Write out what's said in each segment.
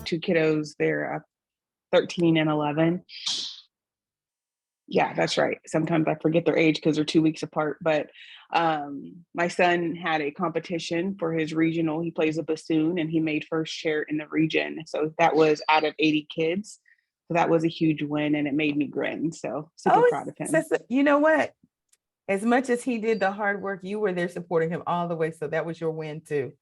two kiddos. They're 13 and 11. Yeah, that's right. Sometimes I forget their age because they're 2 weeks apart. But my son had a competition for his regional. He plays a bassoon and he made first chair in the region. So that was out of 80 kids. So that was a huge win and it made me grin. So super proud of him. You know what? As much as he did the hard work, you were there supporting him all the way. So that was your win too.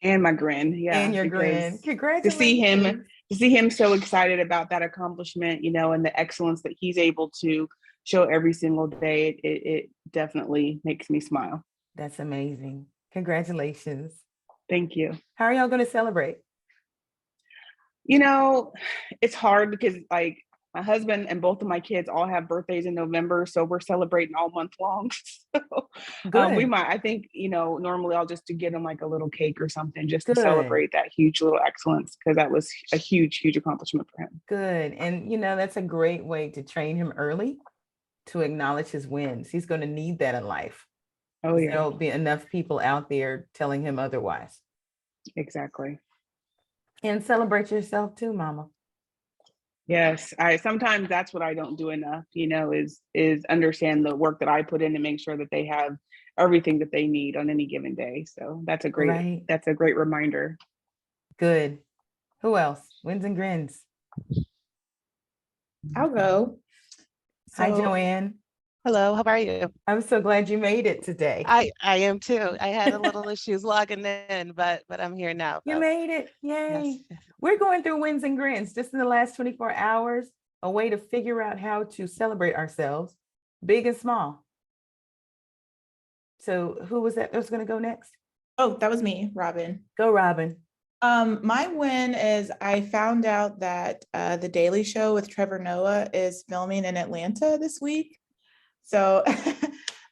And my grin. Yeah. And your grin. Congratulations. To see him so excited about that accomplishment, and the excellence that he's able to show every single day, it definitely makes me smile. That's amazing. Congratulations. Thank you. How are y'all going to celebrate? It's hard because my husband and both of my kids all have birthdays in November, so we're celebrating all month long. So we might, I think, normally I'll just get them a little cake or something just to celebrate that huge little excellence, because that was a huge, huge accomplishment for him. Good. And, that's a great way to train him early to acknowledge his wins. He's going to need that in life. Oh, yeah. There'll be enough people out there telling him otherwise. Exactly. And celebrate yourself too, Mama. Yes, sometimes that's what I don't do enough, is understand the work that I put in to make sure that they have everything that they need on any given day. So that's a great reminder. Good. Who else? Wins and grins. I'll go. Hi, Joanne. Hello, how are you? I'm so glad you made it today. I am too. I had a little issues logging in, but I'm here now. You made it. Yay. Yes. We're going through wins and grins just in the last 24 hours, a way to figure out how to celebrate ourselves, big and small. So who was that was going to go next? Oh, that was me, Robin. Go, Robin. My win is I found out that The Daily Show with Trevor Noah is filming in Atlanta this week. So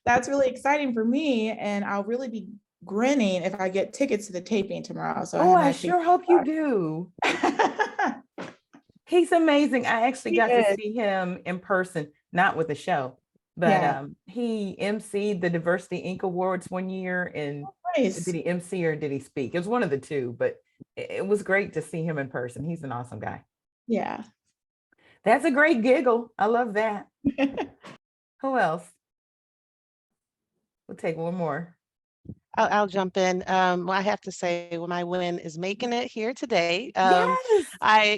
that's really exciting for me, and I'll really be grinning if I get tickets to the taping tomorrow. So I sure hope you do. He's amazing. I actually got to see him in person, not with the show, but he emceed the Diversity Inc. Awards one year. And nice. Did he MC or did he speak? It was one of the two, but it was great to see him in person. He's an awesome guy. Yeah. That's a great giggle. I love that. Who else? We'll take one more. I'll jump in. Well, I have to say, my win is making it here today. Yes. I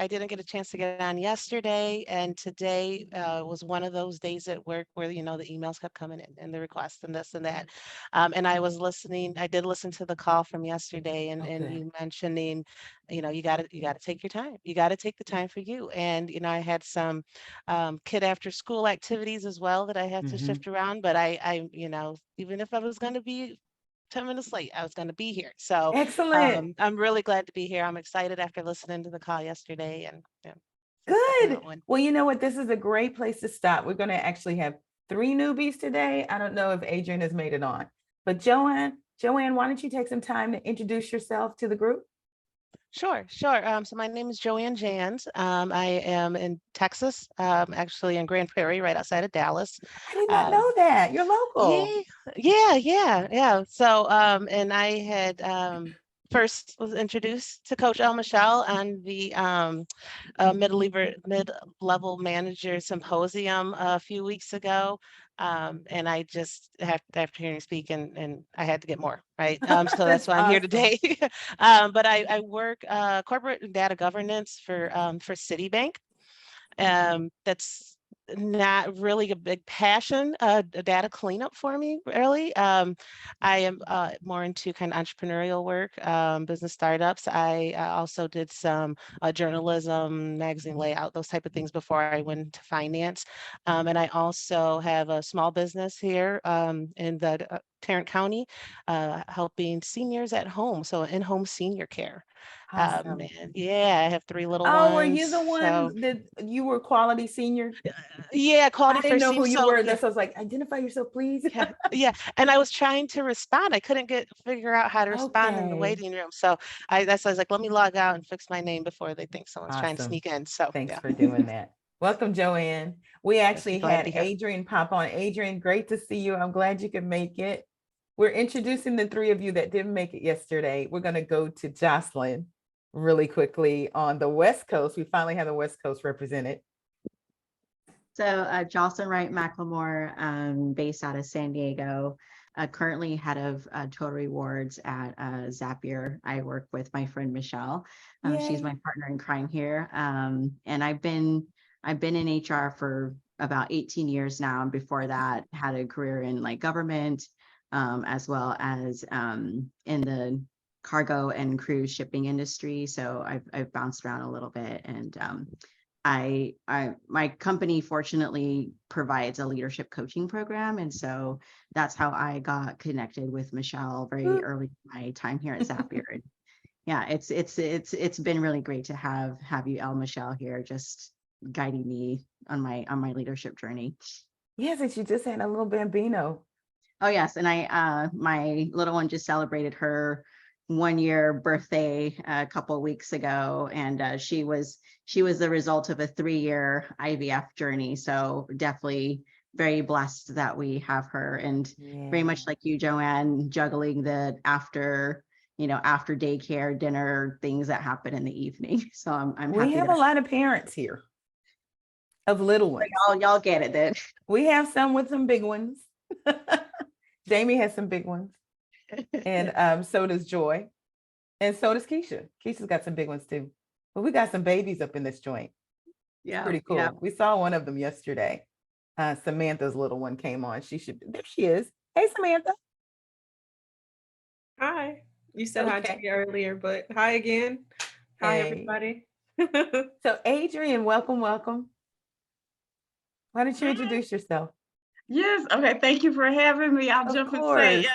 didn't get a chance to get on yesterday, and today was one of those days at work where the emails kept coming in and the requests and this and that. And I was listening. I did listen to the call from yesterday, and you mentioning, you got to take your time. You got to take the time for you. And I had some kid after school activities as well that I had to shift around. But I even if I was going to be 10 minutes late, I was going to be here. So excellent. I'm really glad to be here. I'm excited after listening to the call yesterday. And good. Well, you know what? This is a great place to stop. We're going to actually have 3 newbies today. I don't know if Adrian has made it on, but Joanne, why don't you take some time to introduce yourself to the group? Sure. So my name is Joanne Jans. I am in Texas, actually in Grand Prairie, right outside of Dallas. I did not know that. You're local. Yeah. So, and I had first was introduced to Coach El Michelle on the mid-level manager symposium a few weeks ago. And I just after hearing you speak, and I had to get more, right? So that's why I'm here today. But I work corporate data governance for Citibank. That's not really a big passion, data cleanup for me, really. I am more into kind of entrepreneurial work, business startups. I also did some journalism, magazine layout, those type of things before I went into finance. And I also have a small business here in the Tarrant County, helping seniors at home, so in-home senior care. Awesome. I have 3 little ones. Were you the one that you were quality senior? Yeah, quality. I didn't know who you were. So I was like, identify yourself, please. Yeah. And I was trying to respond. I couldn't figure out how to respond in the waiting room. So I was like, let me log out and fix my name before they think someone's trying to sneak in. So thanks for doing that. Welcome, Joanne. We actually had Adrian pop on. Adrian, great to see you. I'm glad you could make it. We're introducing the 3 of you that didn't make it yesterday. We're going to go to Jocelyn. really quickly on the West Coast. We finally have the West Coast represented. So Jocelyn Wright McLemore, based out of San Diego, currently head of Total Rewards at Zapier. I work with my friend Michelle. She's my partner in crime here. And I've been in HR for about 18 years now. And before that, had a career in like government, as well as in the cargo and cruise shipping industry. So I've bounced around a little bit, and my company fortunately provides a leadership coaching program. And so that's how I got connected with Michelle very early in my time here at Zapier. And yeah, it's been really great to have you, Michelle, here, just guiding me on my leadership journey. Yes, and she just had a little bambino. Oh yes, and my little one just celebrated her 1-year birthday a couple of weeks ago, and she was the result of a 3-year IVF journey. So definitely very blessed that we have her, and very much like you, Joanne, juggling the after daycare dinner things that happen in the evening. So I'm happy. We have a lot of parents here of little ones. Y'all get it then. We have some with some big ones. Jamie has some big ones. And so does Joy. And so does Keisha. Keisha's got some big ones too. But we got some babies up in this joint. Yeah. It's pretty cool. Yeah. We saw one of them yesterday. Samantha's little one came on. There she is. Hey, Samantha. Hi. You said hi to me earlier, but hi again. Hi, everybody. So Adrienne, welcome. Why don't you introduce yourself? Yes. Okay. Thank you for having me. I'll jump and say,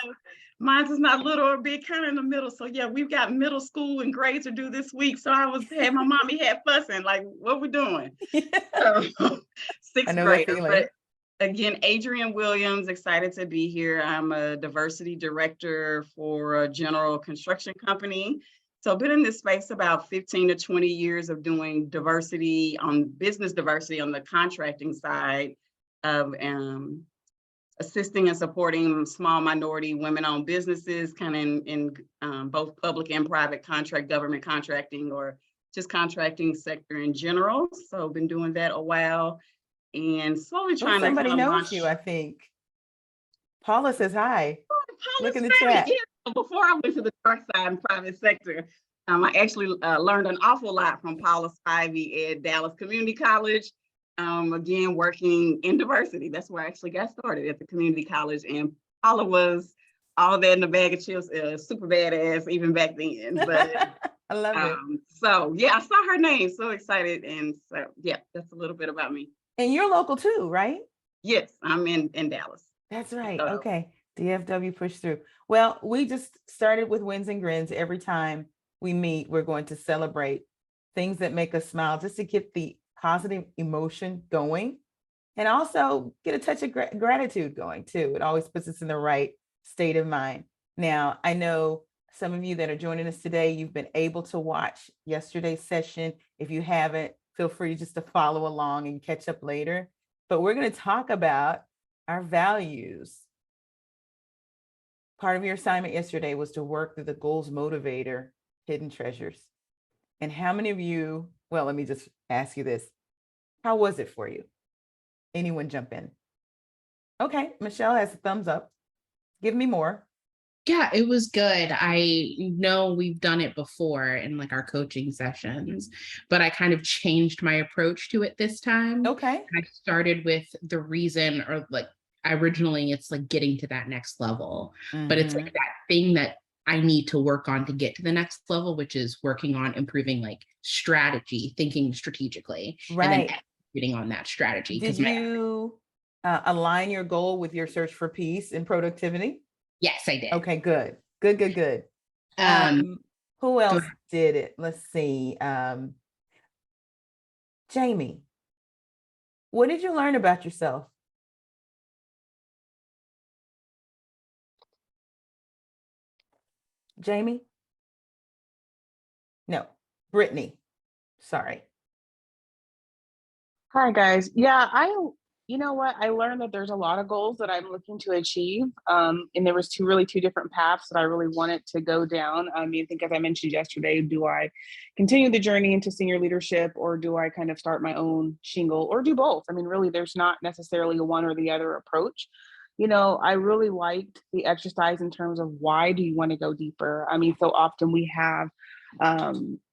mine is not little or big, kind of in the middle. So yeah, we've got middle school and grades to do this week. So had my mommy had fussing, like, what we doing? Sixth grader. But again, Adrienne Williams, excited to be here. I'm a diversity director for a general construction company. So I've been in this space about 15 to 20 years of doing business diversity on the contracting side of assisting and supporting small minority women-owned businesses, kind of in both public and private government contracting, or just contracting sector in general. So I've been doing that a while, and slowly trying to somebody knows you, I think. Paula says hi. Look in the chat. Yeah. Before I went to the dark side and private sector, I actually learned an awful lot from Paula Spivey at Dallas Community College. Again, working in diversity. That's where I actually got started, at the community college. And Paula was all that in a bag of chips, super badass even back then. But I love it. So yeah, I saw her name, so excited. And so yeah, that's a little bit about me. And you're local too, right? Yes, I'm in Dallas. That's right. Okay. DFW push through. Well, we just started with Wins and Grins. Every time we meet, we're going to celebrate things that make us smile, just to get the positive emotion going, and also get a touch of gratitude going too. It always puts us in the right state of mind. Now, I know some of you that are joining us today, you've been able to watch yesterday's session. If you haven't, feel free just to follow along and catch up later. But we're going to talk about our values. Part of your assignment yesterday was to work through the goals motivator, hidden treasures. And how many of you, well, let me just ask you this. How was it for you? Anyone jump in? Okay, Michelle has a thumbs up. Give me more. Yeah, it was good. I know we've done it before in like our coaching sessions, but I kind of changed my approach to it this time. Okay. I started with the reason, or like originally it's like getting to that next level, but it's like that thing that I need to work on to get to the next level, which is working on improving like strategy, thinking strategically, and then executing on that strategy. Did you align your goal with your search for peace and productivity? Yes, I did. Okay, good. Who else did it? Let's see. Jamie, what did you learn about yourself? Jamie? No, Brittany. Sorry. Hi guys. Yeah, You know what? I learned that there's a lot of goals that I'm looking to achieve. And there was two different paths that I really wanted to go down. I mean, I think as I mentioned yesterday, do I continue the journey into senior leadership, or do I kind of start my own shingle, or do both? I mean, really, there's not necessarily a one or the other approach. I really liked the exercise in terms of why do you want to go deeper? I mean, so often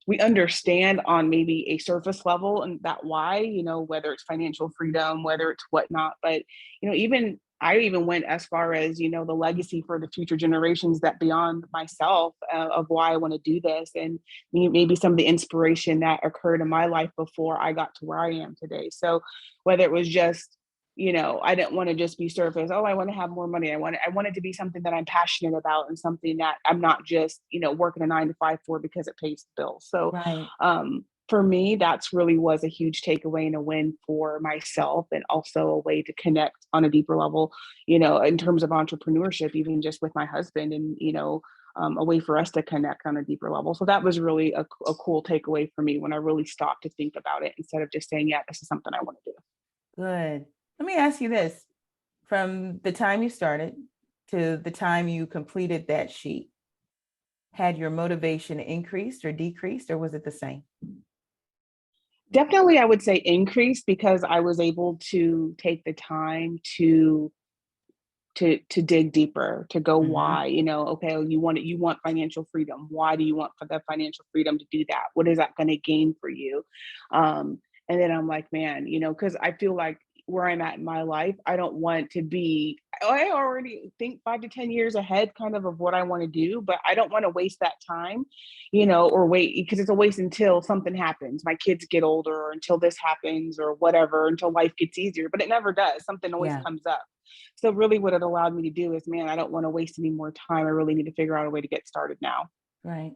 we understand on maybe a surface level and that why, whether it's financial freedom, whether it's whatnot. But, even I even went as far as, the legacy for the future generations that beyond myself of why I want to do this. And maybe some of the inspiration that occurred in my life before I got to where I am today. So whether it was just, I didn't want to just be surface. Oh, I want to have more money. I want it to be something that I'm passionate about and something that I'm not just, working a 9 to 5 for because it pays the bills. So, right. For me, that's really was a huge takeaway and a win for myself, and also a way to connect on a deeper level, in terms of entrepreneurship, even just with my husband, and, a way for us to connect on a deeper level. So that was really a cool takeaway for me when I really stopped to think about it instead of just saying, yeah, this is something I want to do. Good. Let me ask you this. From the time you started to the time you completed that sheet, had your motivation increased or decreased, or was it the same? Definitely, I would say increased, because I was able to take the time to dig deeper, to go why, okay, you want financial freedom. Why do you want the financial freedom to do that? What is that going to gain for you? And then I'm like, man, because I feel like where I'm at in my life, I don't want to be, I already think 5 to 10 years ahead kind of what I want to do, but I don't want to waste that time, or wait, because it's a waste until something happens. My kids get older, or until this happens, or whatever, until life gets easier, but it never does. Something always comes up. So really what it allowed me to do is, man, I don't want to waste any more time. I really need to figure out a way to get started now. Right.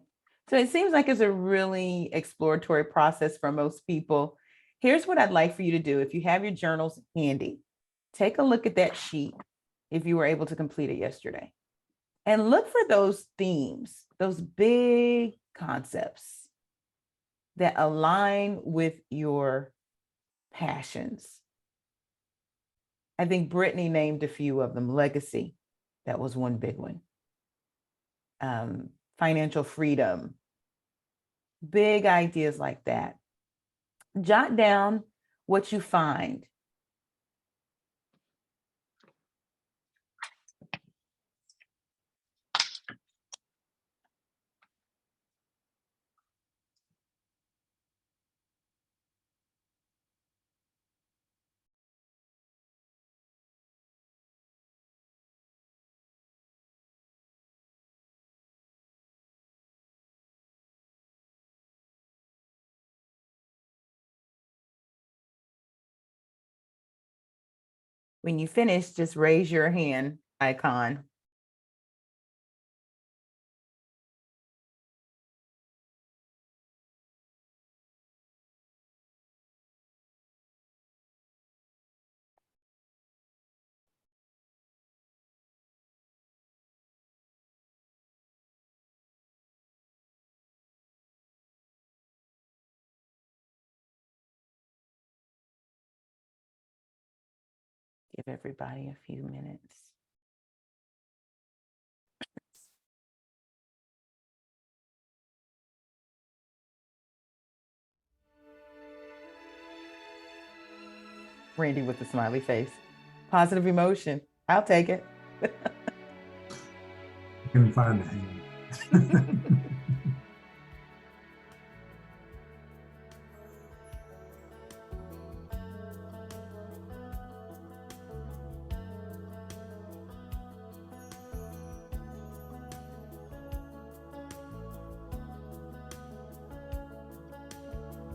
So it seems like it's a really exploratory process for most people. Here's what I'd like for you to do. If you have your journals handy, take a look at that sheet if you were able to complete it yesterday. And look for those themes, those big concepts that align with your passions. I think Brittany named a few of them. Legacy, that was one big one. Financial freedom, big ideas like that. Jot down what you find. When you finish, just raise your hand icon. Give everybody a few minutes. Randy with the smiley face. Positive emotion. I'll take it. I couldn't find the hand.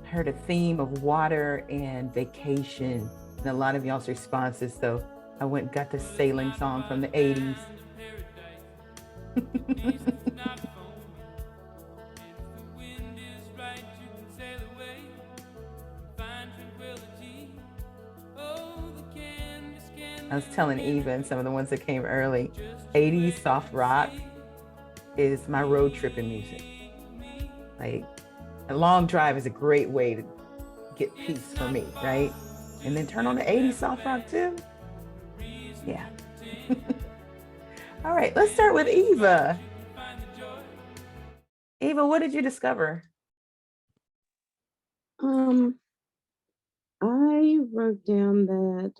Heard a theme of water and vacation in a lot of y'all's responses, so I went and got the sailing song from the 80s. I was telling Eva and some of the ones that came early, 80s soft rock is my road tripping music. Like, a long drive is a great way to get peace for me, right? And then turn on the 80s soft rock too. Yeah. All right, let's start with Eva. Eva, what did you discover? I wrote down that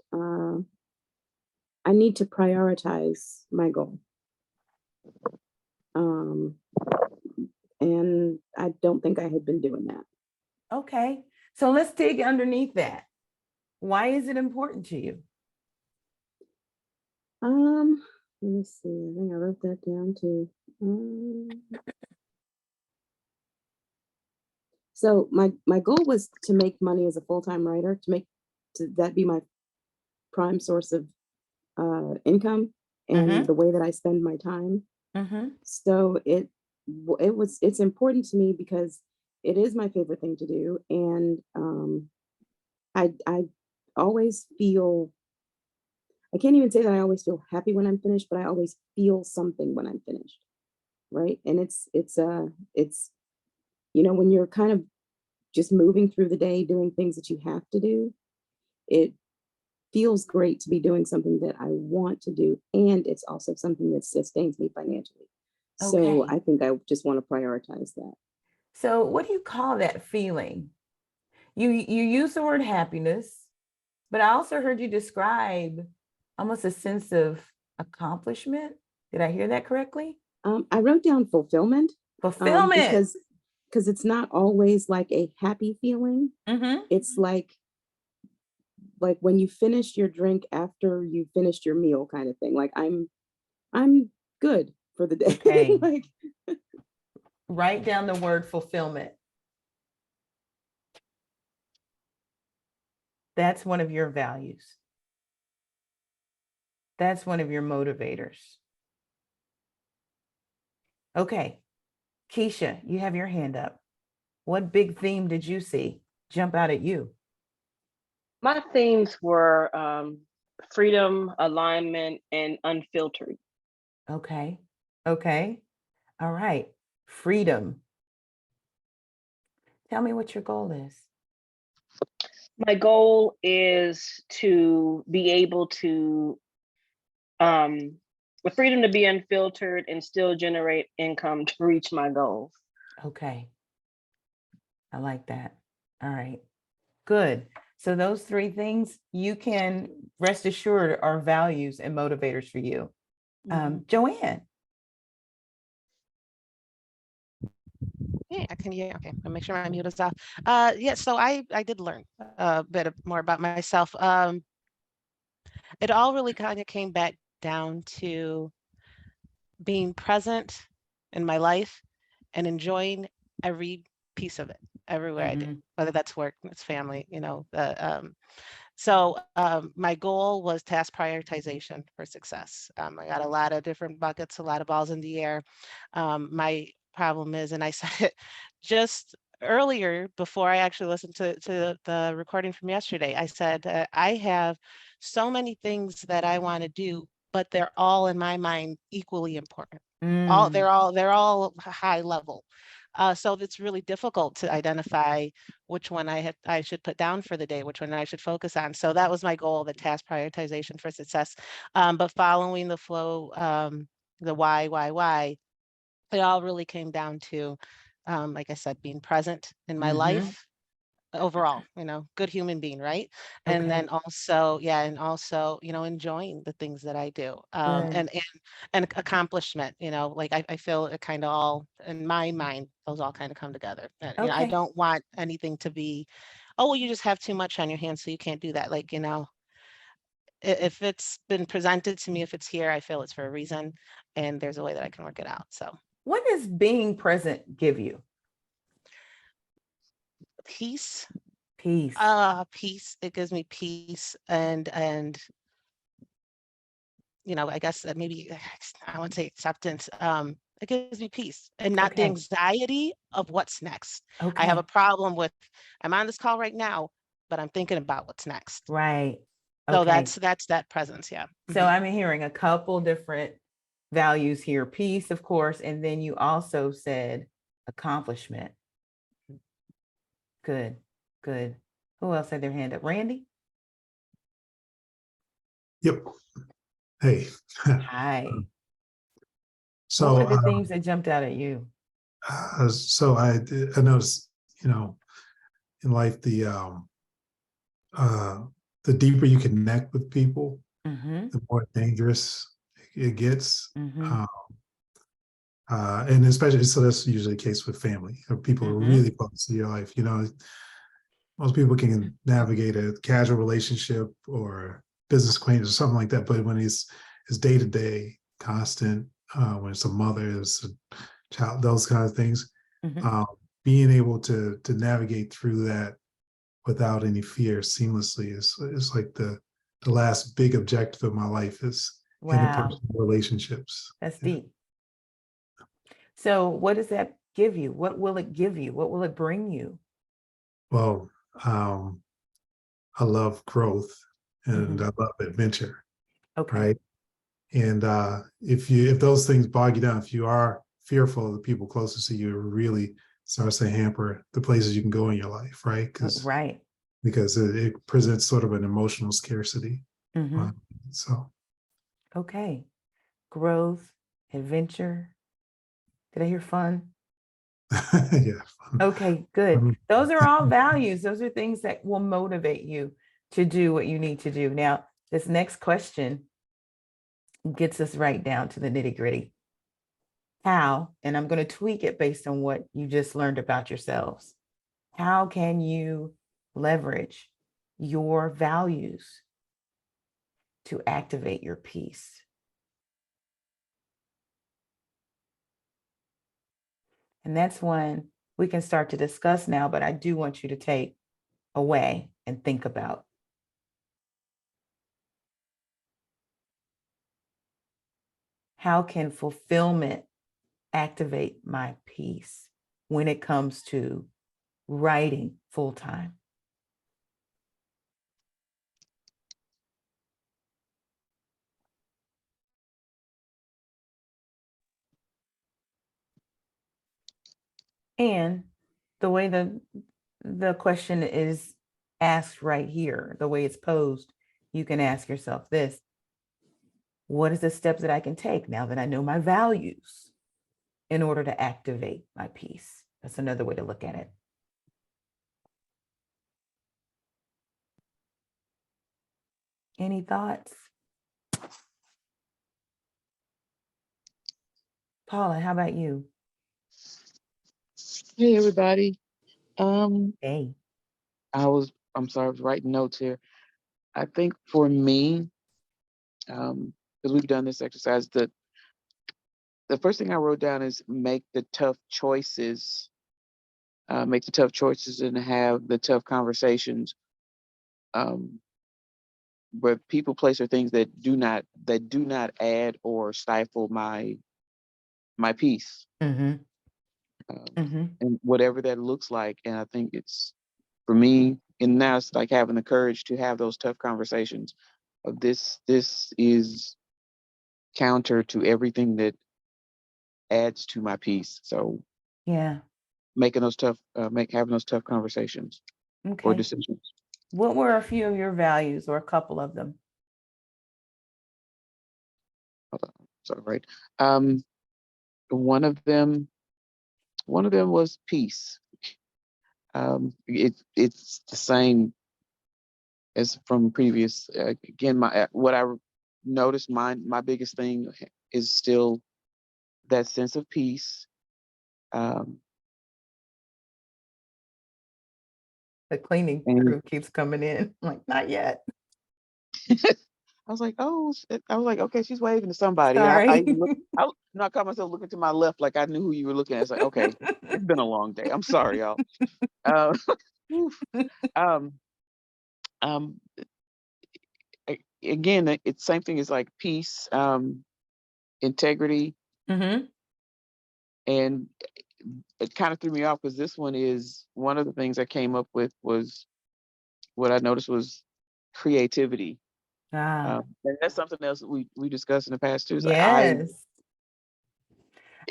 I need to prioritize my goal. And I don't think I had been doing that. Okay, so let's dig underneath that. Why is it important to you? Let me see. I think I wrote that down too. So my goal was to make money as a full-time writer, to that be my prime source of income and the way that I spend my time. So it's important to me because it is my favorite thing to do, and I always feel, I can't even say that I always feel happy when I'm finished, but I always feel something when I'm finished, right? And it's when you're kind of just moving through the day doing things that you have to do, it feels great to be doing something that I want to do, and it's also something that sustains me financially. So I think I just want to prioritize that. So what do you call that feeling? You use the word happiness, but I also heard you describe almost a sense of accomplishment. Did I hear that correctly? I wrote down fulfillment. Fulfillment. Because it's not always like a happy feeling. It's like when you finish your drink after you finished your meal kind of thing. Like I'm good for the day. Okay. Write down the word fulfillment. That's one of your values. That's one of your motivators. Okay. Keisha, you have your hand up. What big theme did you see jump out at you? My themes were freedom, alignment, and unfiltered. Okay. Okay. All right. Freedom. Tell me what your goal is. My goal is to be able to, the freedom to be unfiltered and still generate income to reach my goals. Okay. I like that. All right. Good. So those three things you can rest assured are values and motivators for you. Joanne. Yeah, I can hear. Okay, I'll make sure my mute is off. Yeah, so I did learn a bit more about myself. It all really kind of came back down to being present in my life and enjoying every piece of it, everywhere I do, whether that's work, it's family, So my goal was task prioritization for success. I got a lot of different buckets, a lot of balls in the air. My problem is, and I said it just earlier before I actually listened to the recording from yesterday, I said, I have so many things that I want to do, but they're all in my mind equally important. They're all high level. So it's really difficult to identify which one I should put down for the day, which one I should focus on. So that was my goal, the task prioritization for success. But following the flow, the why, it all really came down to, like I said, being present in my life overall, good human being, right? And then also, enjoying the things that I do, and accomplishment, like I feel it kind of all in my mind, those all kind of come together. And, I don't want anything to be, oh, well, you just have too much on your hands, so you can't do that. Like, if it's been presented to me, if it's here, I feel it's for a reason, and there's a way that I can work it out. So what does being present give you? Peace. Peace. Peace. It gives me peace, and I guess that maybe I wouldn't say acceptance. It gives me peace and not the anxiety of what's next. I have a problem with, I'm on this call right now, but I'm thinking about what's next. Right. So that's that presence. Yeah. So I'm hearing a couple different values here. Peace, of course, and then you also said accomplishment. Good. Who else had their hand up? Randy? Yep. Hey. Hi. So what were the things that jumped out at you? So I noticed, you know, in life, the deeper you connect with people, the more dangerous it gets. And especially, so that's usually the case with family, people who are really close to your life. You know, most people can navigate a casual relationship or business acquaintance or something like that, but when it's day to day, constant, when it's a mother, it's a child, those kind of things, being able to navigate through that without any fear seamlessly is like the last big objective of my life is interpersonal relationships. That's deep. So what does that give you? What will it give you? What will it bring you? Well, I love growth and I love adventure. Okay. Right. And if those things bog you down, if you are fearful of the people closest to you, it really starts to hamper the places you can go in your life, right? Because it presents sort of an emotional scarcity. So. Okay. Growth, adventure. Did I hear fun? Yeah. Fun. Okay, good. Those are all values. Those are things that will motivate you to do what you need to do. Now, this next question gets us right down to the nitty-gritty. How, and I'm going to tweak it based on what you just learned about yourselves. How can you leverage your values to activate your peace? And that's one we can start to discuss now, but I do want you to take away and think about. How can fulfillment activate my peace when it comes to writing full-time? And the way the question is asked right here, the way it's posed, you can ask yourself this: what is the steps that I can take now that I know my values in order to activate my peace? That's another way to look at it. Any thoughts? Paula, how about you? Hey, everybody. Hey. I'm sorry, I was writing notes here. I think for me, because we've done this exercise, the first thing I wrote down is make the tough choices, and have the tough conversations, where people, place, or things that do not add or stifle my peace. And whatever that looks like. And I think it's, for me, and now it's like having the courage to have those tough conversations of this is counter to everything that adds to my peace. So yeah, having those tough conversations or decisions. What were a few of your values, or a couple of them? Hold on. Sorry, right. One of them was peace. It's the same as from previous. Again, what I noticed, my biggest thing is still that sense of peace. The cleaning crew keeps coming in. I'm like, not yet. I was like, oh, I was like, okay, she's waving to somebody. Sorry. I caught myself looking to my left, like I knew who you were looking at. It's like, okay, it's been a long day. I'm sorry, y'all. Again, it's same thing as like peace, integrity, and it kind of threw me off because this one is one of the things I came up with was what I noticed was creativity. And that's something else we discussed in the past too. Yes.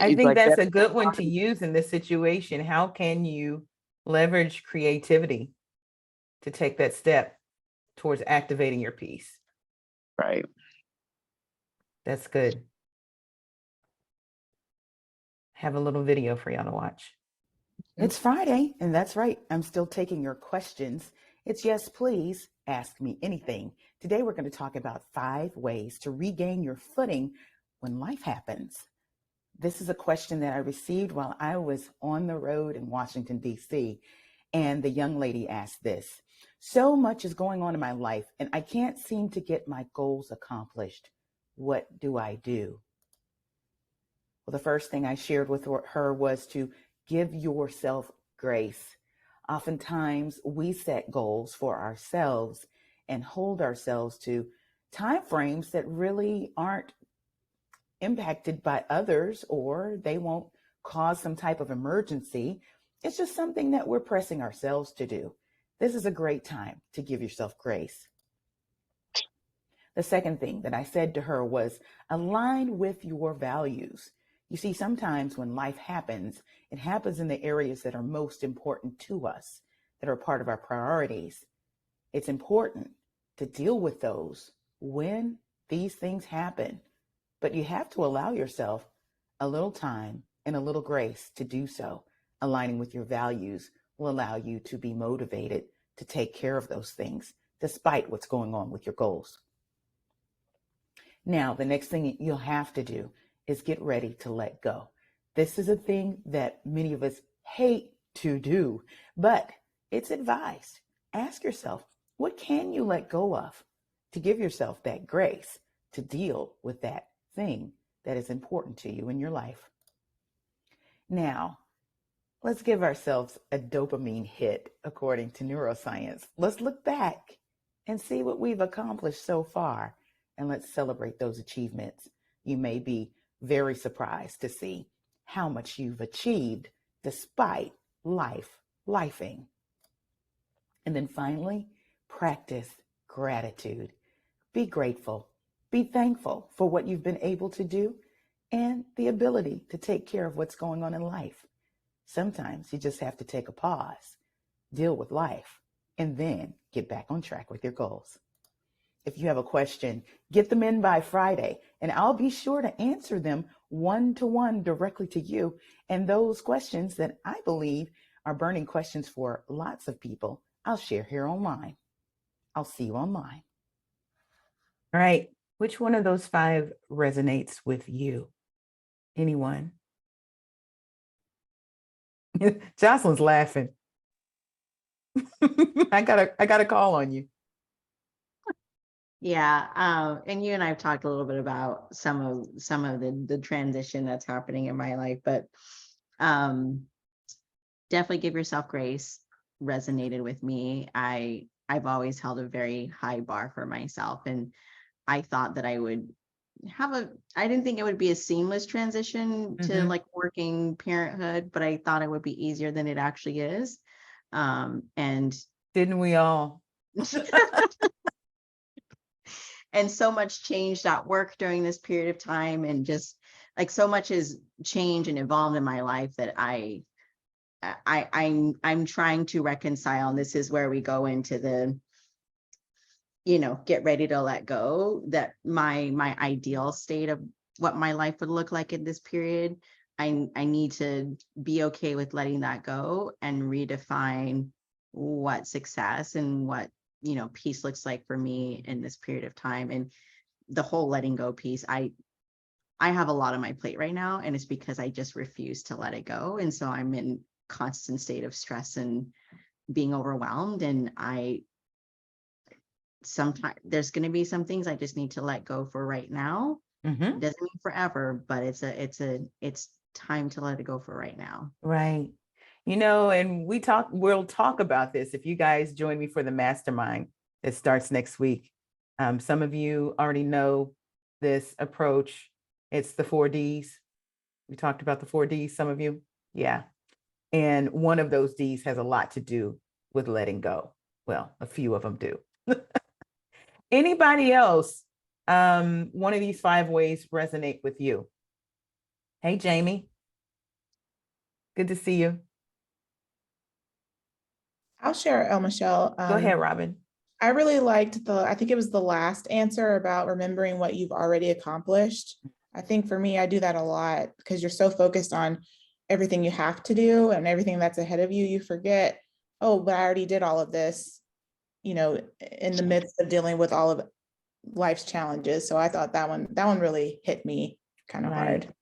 I think like that's a good one to use in this situation. How can you leverage creativity to take that step towards activating your peace? Right. That's good. Have a little video for y'all to watch. It's Friday, and that's right. I'm still taking your questions. It's yes, please ask me anything. Today, we're going to talk about 5 ways to regain your footing when life happens. This is a question that I received while I was on the road in Washington, D.C. And the young lady asked this: so much is going on in my life, and I can't seem to get my goals accomplished. What do I do? Well, the first thing I shared with her was to give yourself grace. Oftentimes, we set goals for ourselves and hold ourselves to time frames that really aren't impacted by others, or they won't cause some type of emergency. It's just something that we're pressing ourselves to do. This is a great time to give yourself grace. The second thing that I said to her was align with your values. You see, sometimes when life happens, it happens in the areas that are most important to us, that are part of our priorities. It's important to deal with those when these things happen, but you have to allow yourself a little time and a little grace to do so. Aligning with your values will allow you to be motivated to take care of those things, despite what's going on with your goals. Now, the next thing you'll have to do is get ready to let go. This is a thing that many of us hate to do, but it's advised. Ask yourself, what can you let go of to give yourself that grace to deal with that thing that is important to you in your life? Now, let's give ourselves a dopamine hit according to neuroscience. Let's look back and see what we've accomplished so far, and let's celebrate those achievements. You may be very surprised to see how much you've achieved despite lifing. And then finally, practice gratitude. Be grateful. Be thankful for what you've been able to do and the ability to take care of what's going on in life. Sometimes you just have to take a pause, deal with life, and then get back on track with your goals. If you have a question, get them in by Friday, and I'll be sure to answer them one-to-one directly to you. And those questions that I believe are burning questions for lots of people, I'll share here online. I'll see you online. All right. Which one of those 5 resonates with you? Anyone? Jocelyn's laughing. I got a call on you. Yeah, and you and I have talked a little bit about some of the transition that's happening in my life, but definitely give yourself grace resonated with me. I've always held a very high bar for myself, and I thought that I would I didn't think it would be a seamless transition to like working parenthood, but I thought it would be easier than it actually is. And didn't we all? And so much changed at work during this period of time, and just like so much has changed and evolved in my life that I'm trying to reconcile. And this is where we go into the, get ready to let go, that my ideal state of what my life would look like in this period. I need to be okay with letting that go and redefine what success and what peace looks like for me in this period of time. And the whole letting go piece, I have a lot on my plate right now, and it's because I just refuse to let it go. And so I'm in constant state of stress and being overwhelmed. And sometimes there's going to be some things I just need to let go for right now. It doesn't mean forever, but it's time to let it go for right now. Right. And we'll talk about this if you guys join me for the mastermind that starts next week. Some of you already know this approach. It's the 4 Ds. We talked about the 4 Ds, some of you. Yeah. And one of those Ds has a lot to do with letting go. Well, a few of them do. Anybody else? One of these 5 ways resonate with you? Hey, Jamie. Good to see you. I'll share, Michelle. Go ahead, Robin. I really liked I think it was the last answer about remembering what you've already accomplished. I think for me, I do that a lot because you're so focused on everything you have to do and everything that's ahead of you, you forget, oh, but I already did all of this, you know, in the midst of dealing with all of life's challenges. So I thought that one really hit me kind of hard.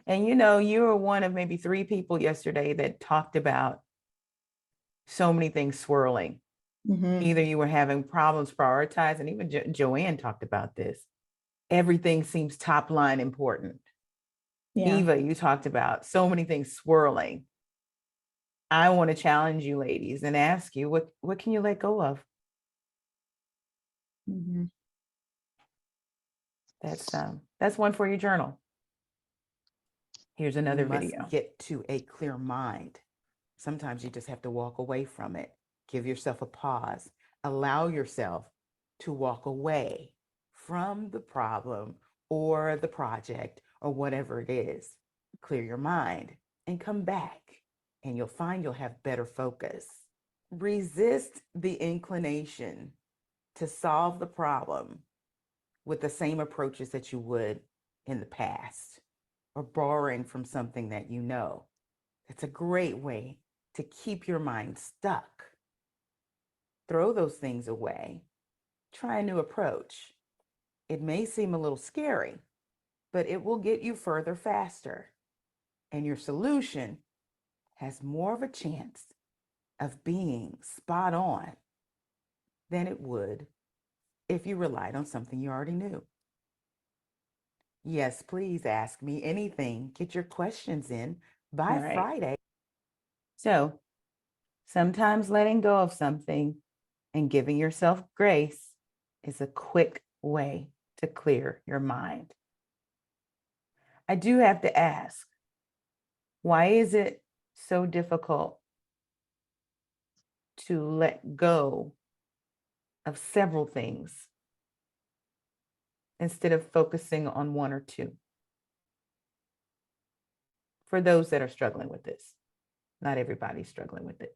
And you know, you were one of maybe 3 people yesterday that talked about so many things swirling. Either you were having problems prioritizing, even Joanne talked about this. Everything seems top line important. Yeah. Eva, you talked about so many things swirling. I want to challenge you ladies and ask you, what can you let go of? That's one for your journal. Here's another video. Get to a clear mind. Sometimes you just have to walk away from it. Give yourself a pause. Allow yourself to walk away from the problem or the project or whatever it is. Clear your mind and come back, and you'll find you'll have better focus. Resist the inclination to solve the problem with the same approaches that you would in the past or borrowing from something that you know. It's a great way to keep your mind stuck. Throw those things away. Try a new approach. It may seem a little scary, but it will get you further faster. And your solution has more of a chance of being spot on than it would if you relied on something you already knew. Yes, please ask me anything. Get your questions in by Friday. So sometimes letting go of something and giving yourself grace is a quick way to clear your mind. I do have to ask, why is it so difficult to let go of several things instead of focusing on one or two? For those that are struggling with this, not everybody's struggling with it.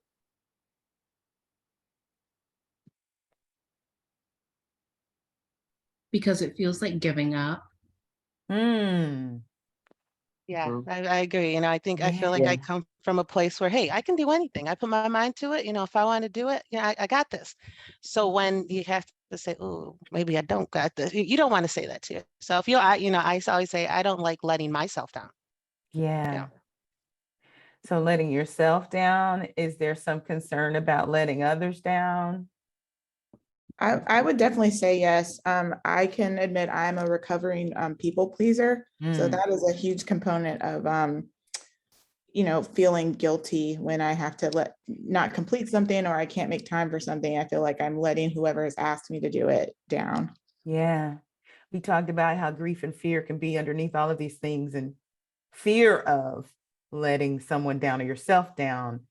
Because it feels like giving up. Yeah, I agree. You know, I feel like I come from a place where, hey, I can do anything. I put my mind to it. You know, if I want to do it, I got this. So when you have to say, oh, maybe I don't got this, you don't want to say that to yourself. I always say, I don't like letting myself down. Yeah. So letting yourself down, is there some concern about letting others down? I would definitely say yes. I can admit I'm a recovering people pleaser. So that is a huge component of, feeling guilty when I have to not complete something or I can't make time for something. I feel like I'm letting whoever has asked me to do it down. Yeah. We talked about how grief and fear can be underneath all of these things, and fear of letting someone down or yourself down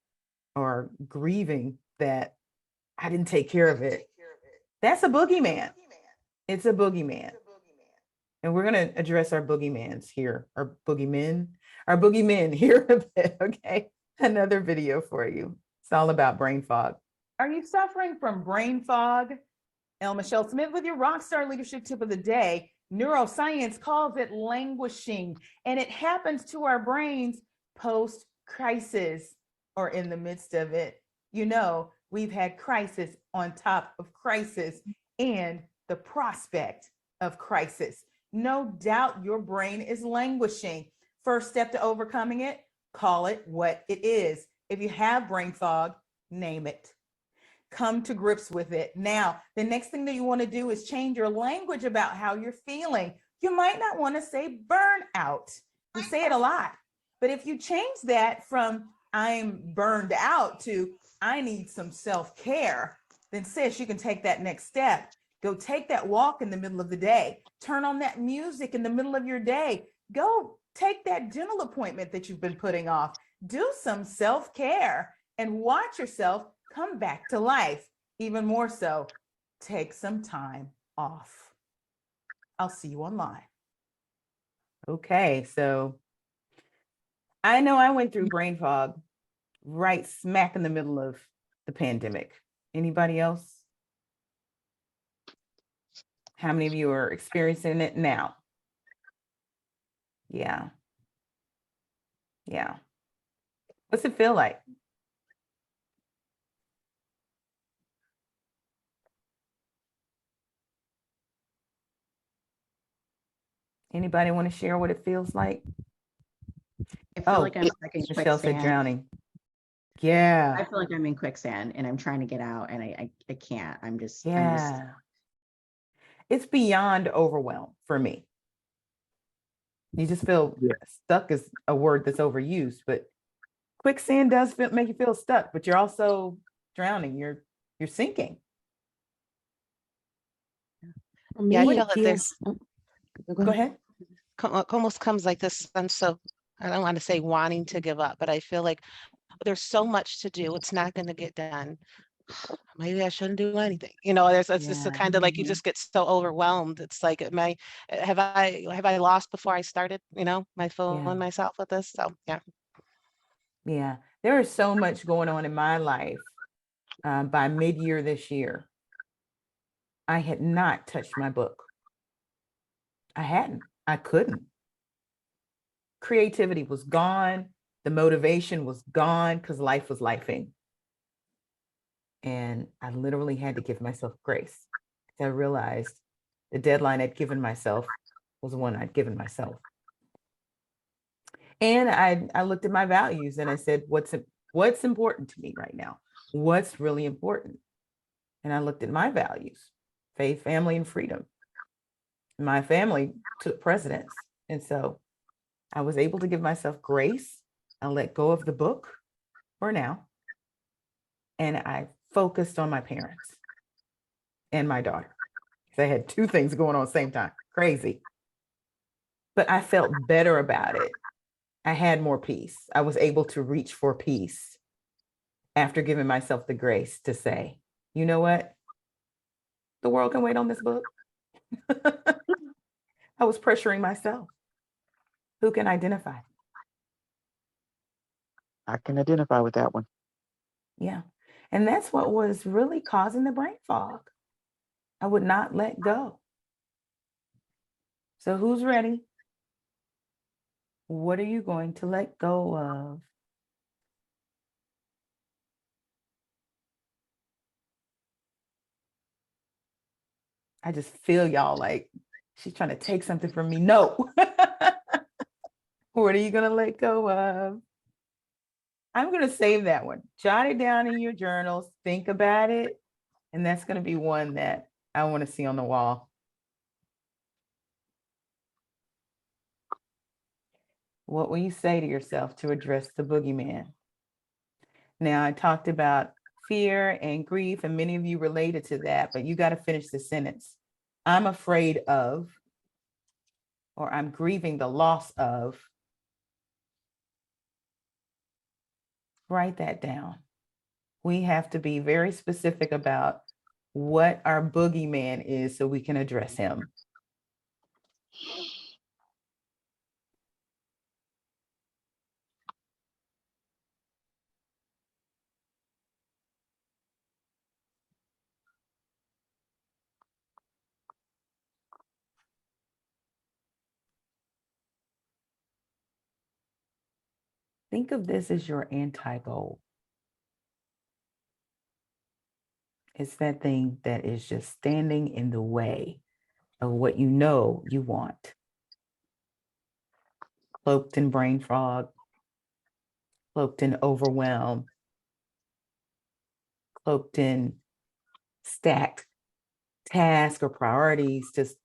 or grieving that I didn't take care of it. That's a boogeyman. It's a boogeyman. And we're going to address our boogeymans here, our boogeymen here a bit, okay? Another video for you. It's all about brain fog. Are you suffering from brain fog? Michelle Smith with your Rockstar Leadership Tip of the Day. Neuroscience calls it languishing, and it happens to our brains post-crisis or in the midst of it. You know, we've had crisis on top of crisis and the prospect of crisis. No doubt your brain is languishing. First step to overcoming it, call it what it is. If you have brain fog, name it. Come to grips with it. Now, the next thing that you want to do is change your language about how you're feeling. You might not want to say burnout. We say it a lot, but if you change that from I'm burned out to I need some self-care, then sis, you can take that next step. Go take that walk in the middle of the day. Turn on that music in the middle of your day. Go take that dental appointment that you've been putting off. Do some self-care and watch yourself come back to life. Even more so, take some time off. I'll see you online. Okay, so I know I went through brain fog right smack in the middle of the pandemic. Anybody else? How many of you are experiencing it now? Yeah. Yeah. What's it feel like? Anybody want to share what it feels like? I feel like I'm stuck in Michelle said quicksand. drowning. Yeah. I feel like I'm in quicksand and I'm trying to get out and I can't. I'm just It's beyond overwhelm for me. You just feel stuck is a word that's overused, but quicksand does make you feel stuck, but you're also drowning. You're sinking. Yeah, I feel that there's go ahead. Almost comes like this sense of, I don't want to say wanting to give up, but I feel like there's so much to do. It's not going to get done. Maybe I shouldn't do anything. It's just kind of like you just get so overwhelmed. It's like, have I lost before I started, my fooling myself with this? So, yeah. Yeah, there is so much going on in my life. By mid-year this year, I had not touched my book. I couldn't. Creativity was gone. The motivation was gone because life was lifing. And I literally had to give myself grace. I realized the deadline I'd given myself was the one I'd given myself. And I looked at my values and I said, what's important to me right now? What's really important? And I looked at my values, faith, family, and freedom. My family took precedence. And so I was able to give myself grace. I let go of the book for now. And I focused on my parents and my daughter. I had two things going on at the same time. Crazy. But I felt better about it. I had more peace. I was able to reach for peace after giving myself the grace to say, you know what? The world can wait on this book. I was pressuring myself. Who can identify? I can identify with that one. Yeah. And that's what was really causing the brain fog. I would not let go. So who's ready? What are you going to let go of? I just feel y'all like she's trying to take something from me. No. What are you going to let go of? I'm going to save that one. Jot it down in your journals. Think about it. And that's going to be one that I want to see on the wall. What will you say to yourself to address the boogeyman? Now, I talked about fear and grief, and many of you related to that, but you got to finish the sentence. I'm afraid of, or I'm grieving the loss of. Write that down. We have to be very specific about what our boogeyman is so we can address him. Think of this as your anti-goal. It's that thing that is just standing in the way of what you know you want. Cloaked in brain fog, cloaked in overwhelm, cloaked in stacked tasks or priorities, just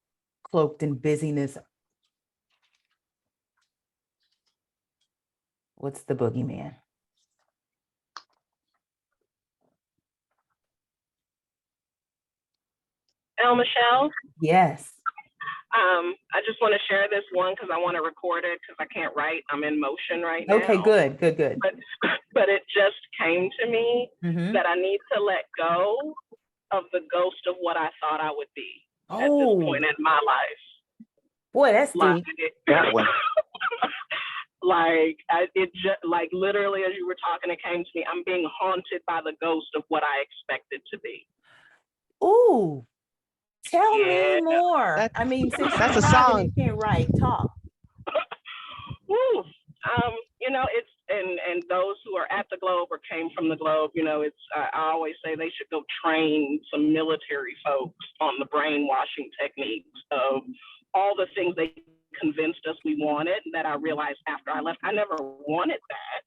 cloaked in busyness. What's the boogeyman? Michelle? Yes. I just want to share this one because I want to record it because I can't write. I'm in motion right now. Okay, good. But it just came to me that I need to let go of the ghost of what I thought I would be at this point in my life. Boy, that's deep. That one. Like literally as you were talking, it came to me. I'm being haunted by the ghost of what I expected to be. Ooh. Tell me more. I mean, since that's you're a driving song. and can't write, talk. Woo. You know, it's and those who are at the Globe or came from the Globe, you know, it's I always say they should go train some military folks on the brainwashing techniques of all the things they convinced us we wanted that I realized after I left, I never wanted that.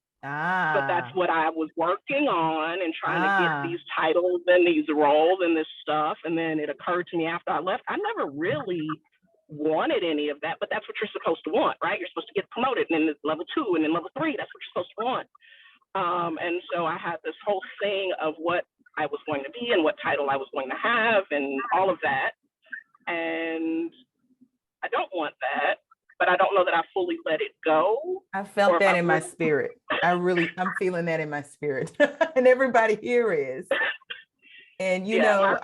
But that's what I was working on and trying to get these titles and these roles and this stuff. And then it occurred to me after I left, I never really wanted any of that, but that's what you're supposed to want, right? You're supposed to get promoted, and then level 2 and then level 3, that's what you're supposed to want. And so I had this whole thing of what I was going to be and what title I was going to have and all of that. And I don't want that, but I don't know that I fully let it go. I felt that in my spirit. I'm feeling that in my spirit. And everybody here is. And you know,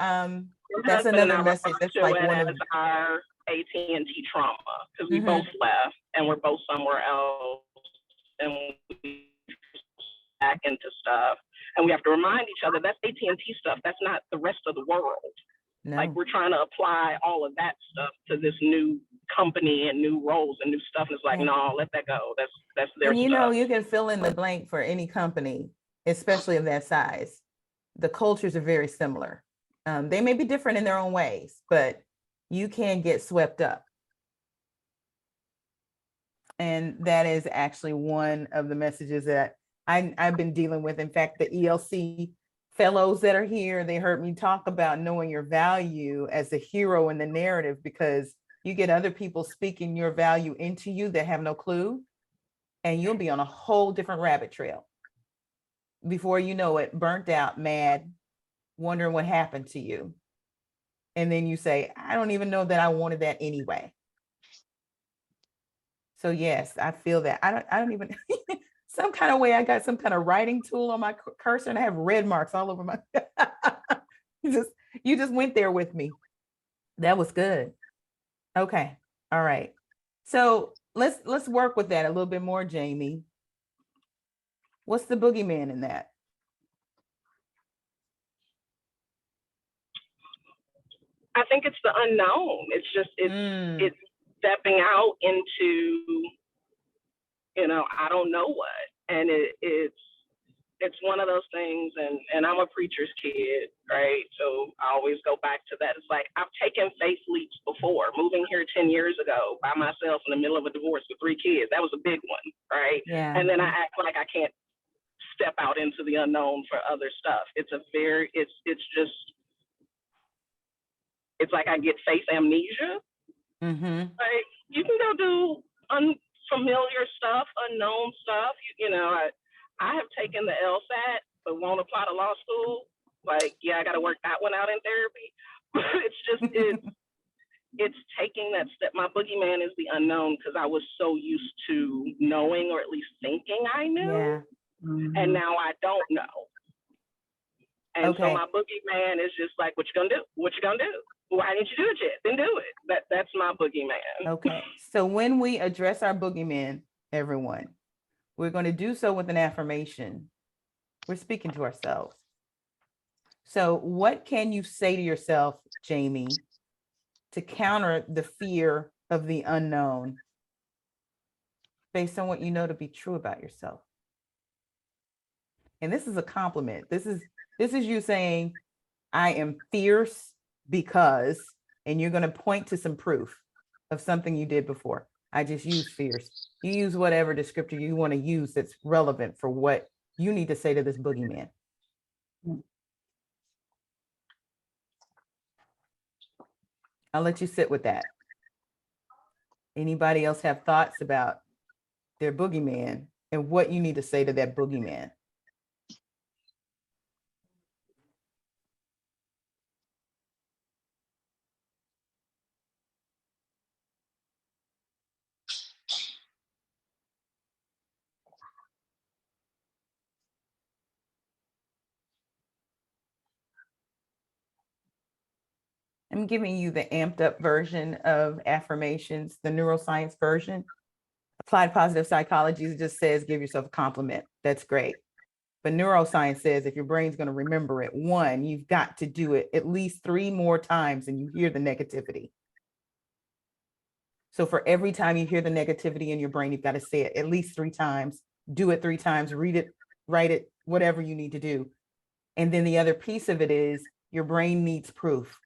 that's another message. That's like one of our AT&T trauma, because we both left and we're both somewhere else and we back into stuff. And we have to remind each other that's AT&T stuff. That's not the rest of the world. No. Like we're trying to apply all of that stuff to this new company and new roles and new stuff. And it's like, no, let that go. That's their and you stuff. know, you can fill in the blank for any company, especially of that size. The cultures are very similar. They may be different in their own ways, but you can get swept up. And that is actually one of the messages that I've been dealing with. In fact, the ELC fellows that are here, they heard me talk about knowing your value as a hero in the narrative, because you get other people speaking your value into you that have no clue, and you'll be on a whole different rabbit trail. Before you know it, burnt out, mad, wondering what happened to you. And then you say, I don't even know that I wanted that anyway. So yes, I feel that. I don't even, some kind of way, I got some kind of writing tool on my cursor and I have red marks all over my, you just went there with me. That was good. Okay. All right. So let's work with that a little bit more, Jamie. What's the boogeyman in that? I think it's the unknown. It's just, it's stepping out into, you know, I don't know what. And it's one of those things, and I'm a preacher's kid, right? So I always go back to that. It's like, I've taken faith leaps before. Moving here 10 years ago by myself in the middle of a divorce with 3 kids, that was a big one, right? Yeah. And then I act like I can't step out into the unknown for other stuff. It's like I get faith amnesia. Like, you can go do unfamiliar stuff, unknown stuff. You know, I have taken the LSAT, but won't apply to law school. Like, yeah, I got to work that one out in therapy. It's taking that step. My boogeyman is the unknown, because I was so used to knowing, or at least thinking I knew. Yeah. And now I don't know. And so my boogeyman is just like, what you gonna do? What you gonna do? Why didn't you do it yet? Then do it. That's my boogeyman. Okay. So when we address our boogeyman, everyone, we're going to do so with an affirmation. We're speaking to ourselves. So what can you say to yourself, Jamie, to counter the fear of the unknown based on what you know to be true about yourself? And this is a compliment. This is you saying, I am fierce because, and you're going to point to some proof of something you did before. I just use fierce. You use whatever descriptor you want to use that's relevant for what you need to say to this boogeyman. I'll let you sit with that. Anybody else have thoughts about their boogeyman and what you need to say to that boogeyman? I'm giving you the amped up version of affirmations, the neuroscience version. Applied positive psychology just says, give yourself a compliment. That's great. But neuroscience says if your brain's going to remember it, one, you've got to do it at least 3 more times and you hear the negativity. So for every time you hear the negativity in your brain, you've got to say it at least 3 times, do it 3 times, read it, write it, whatever you need to do. And then the other piece of it is your brain needs proof.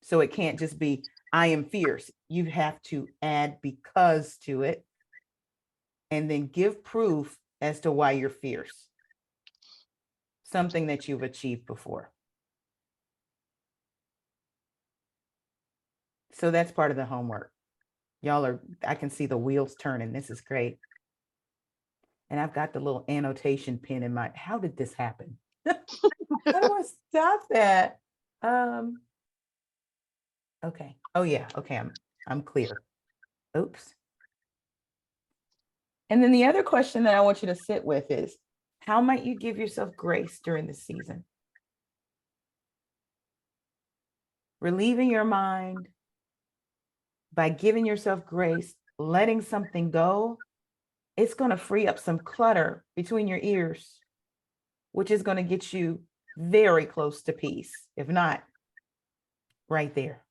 So it can't just be, I am fierce. You have to add because to it and then give proof as to why you're fierce. Something that you've achieved before. So that's part of the homework. Y'all are, I can see the wheels turning. This is great. And I've got the little annotation pin in my, how did this happen? How do I stop that? Okay. Oh yeah. Okay. I'm clear. Oops. And then the other question that I want you to sit with is, how might you give yourself grace during the season? Relieving your mind by giving yourself grace, letting something go, it's going to free up some clutter between your ears, which is going to get you very close to peace, if not right there.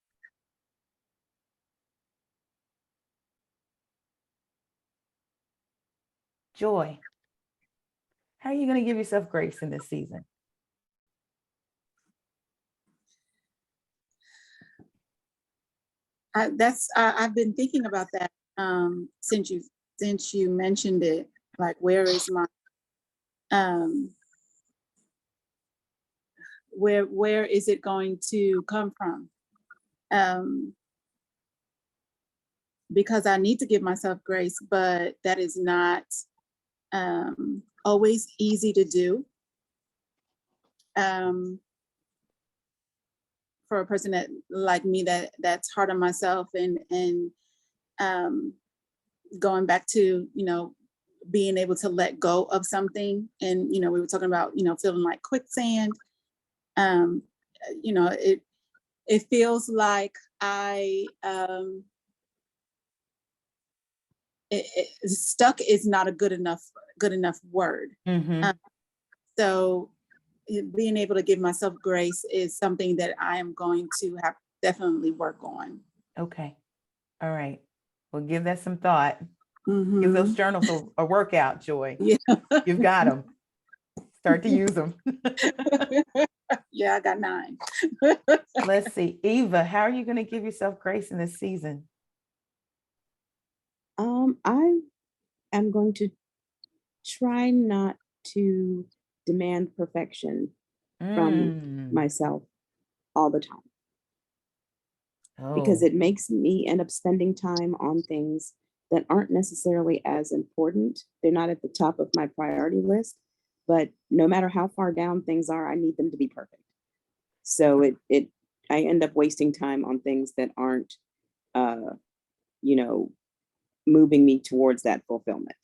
Joy. How are you going to give yourself grace in this season? I've been thinking about that since you mentioned it. Like, where is my where is it going to come from? Because I need to give myself grace, but that is not always easy to do. For a person that like me, that's hard on myself, and going back to, being able to let go of something. And, we were talking about, feeling like quicksand. It feels like stuck is not a good enough word. Mm-hmm. So being able to give myself grace is something that I am going to have definitely work on. Okay. All right. Well, give that some thought. Mm-hmm. Give those journals a workout, Joy. Yeah. You've got them. Start to use them. Yeah, I got 9. Let's see. Eva, how are you going to give yourself grace in this season? I am going to try not to demand perfection from myself all the time. Because it makes me end up spending time on things that aren't necessarily as important. They're not at the top of my priority list, but no matter how far down things are, I need them to be perfect. So I end up wasting time on things that aren't, moving me towards that fulfillment.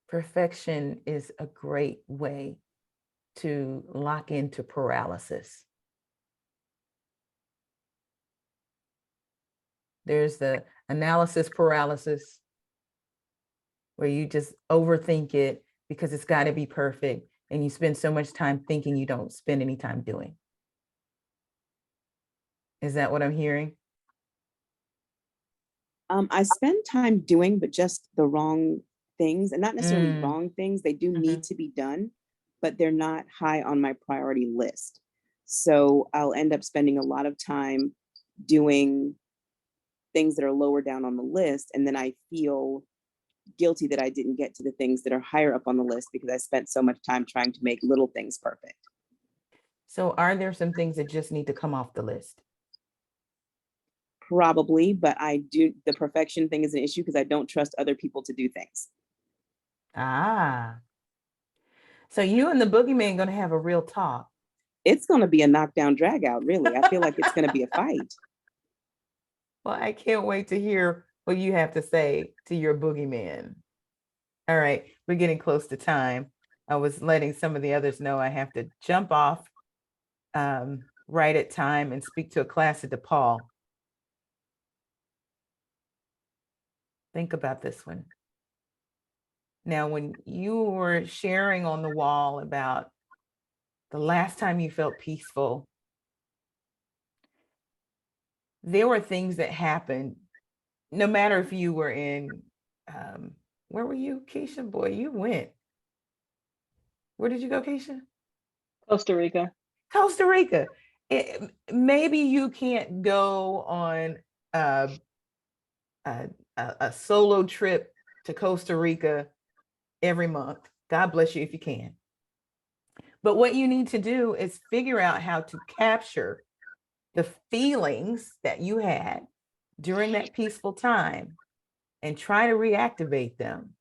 Perfection is a great way to lock into paralysis. There's the analysis paralysis, where you just overthink it because it's got to be perfect. And you spend so much time thinking you don't spend any time doing. Is that what I'm hearing? I spend time doing, but just the wrong things, and not necessarily wrong things. They do need to be done, but they're not high on my priority list. So I'll end up spending a lot of time doing things that are lower down on the list. And then I feel guilty that I didn't get to the things that are higher up on the list because I spent so much time trying to make little things perfect. So are there some things that just need to come off the list? Probably, but the perfection thing is an issue because I don't trust other people to do things. Ah. So you and the boogeyman going to have a real talk. It's going to be a knockdown drag out, really. I feel like it's going to be a fight. Well, I can't wait to hear what you have to say to your boogeyman. All right, we're getting close to time. I was letting some of the others know I have to jump off right at time and speak to a class at DePaul. Think about this one. Now, when you were sharing on the wall about the last time you felt peaceful, there were things that happened, no matter if you were in, where were you, Keisha? Boy, you went. Where did you go, Keisha? Costa Rica. Costa Rica. Maybe you can't go on a solo trip to Costa Rica every month. God bless you if you can. But what you need to do is figure out how to capture the feelings that you had during that peaceful time and try to reactivate them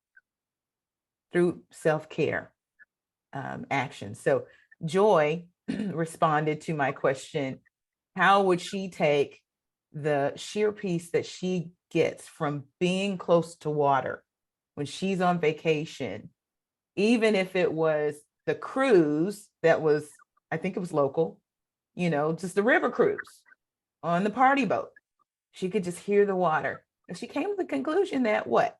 through self-care actions. So Joy responded to my question, how would she take the sheer peace that she gets from being close to water when she's on vacation, even if it was the cruise that was, I think it was local, just the river cruise on the party boat. She could just hear the water. And she came to the conclusion that what?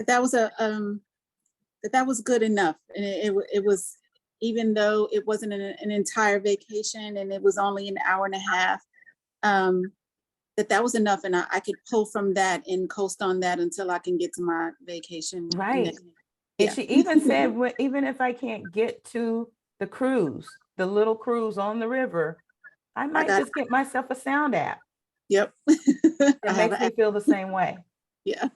That was that was good enough. And it was, even though it wasn't an entire vacation and it was only an hour and a half, that was enough. And I could pull from that and coast on that until I can get to my vacation. Right. And she even said, well, even if I can't get to the cruise, the little cruise on the river, I might just get myself a sound app. Yep. It makes me feel the same way. Yeah.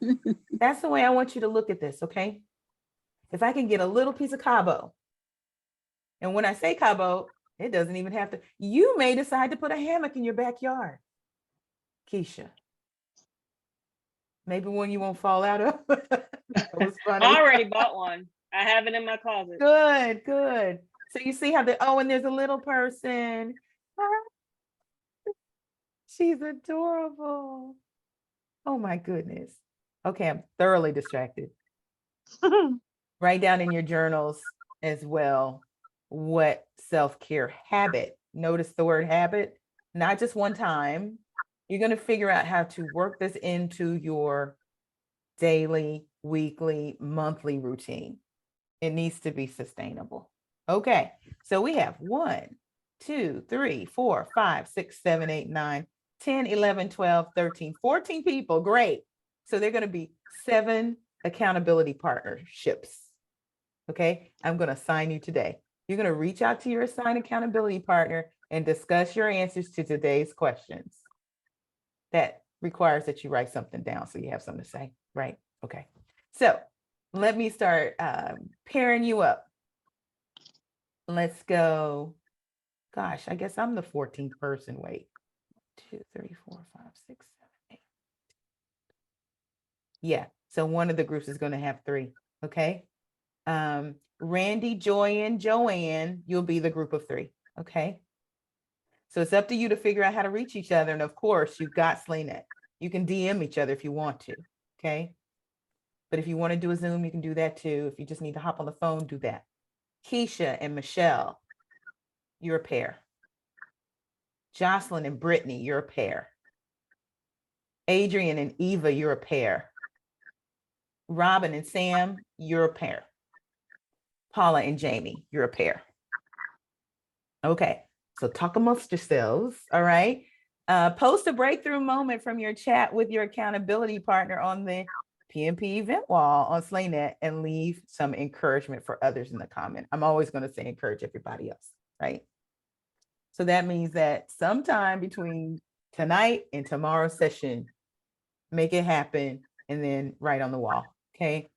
That's the way I want you to look at this, okay? If I can get a little piece of Cabo, and when I say Cabo, it doesn't even have to, you may decide to put a hammock in your backyard, Keisha. Maybe one you won't fall out of. That was funny. I already bought one. I have it in my closet. Good, good. So you see how and there's a little person. She's adorable. Oh my goodness. Okay, I'm thoroughly distracted. Write down in your journals as well what self-care habit. Notice the word habit, not just one time. You're going to figure out how to work this into your daily, weekly, monthly routine. It needs to be sustainable. Okay, so we have 1, 2, 3, 4, 5, 6, 7, 8, 9, 10, 11, 12, 13, 14 people. Great. So they're going to be 7 accountability partnerships. Okay, I'm going to assign you today. You're going to reach out to your assigned accountability partner and discuss your answers to today's questions. That requires that you write something down so you have something to say, right? Okay, so let me start pairing you up. Let's go. Gosh, I guess I'm the 14th person. Wait, 2, 3, 4, 5, 6, 7, 8. Yeah, so one of the groups is going to have 3. Okay. Randy, Joy, and Joanne, you'll be the group of 3. Okay. So it's up to you to figure out how to reach each other. And of course, you've got Slaynet. You can DM each other if you want to. Okay. But if you want to do a Zoom, you can do that too. If you just need to hop on the phone, do that. Keisha and Michelle, you're a pair. Jocelyn and Brittany, you're a pair. Adrian and Eva, you're a pair. Robin and Sam, you're a pair. Paula and Jamie, you're a pair. Okay, so talk amongst yourselves, all right? Post a breakthrough moment from your chat with your accountability partner on the PMP event wall on Slaynet and leave some encouragement for others in the comment. I'm always going to say encourage everybody else, right? So that means that sometime between tonight and tomorrow's session, make it happen and then write on the wall, okay?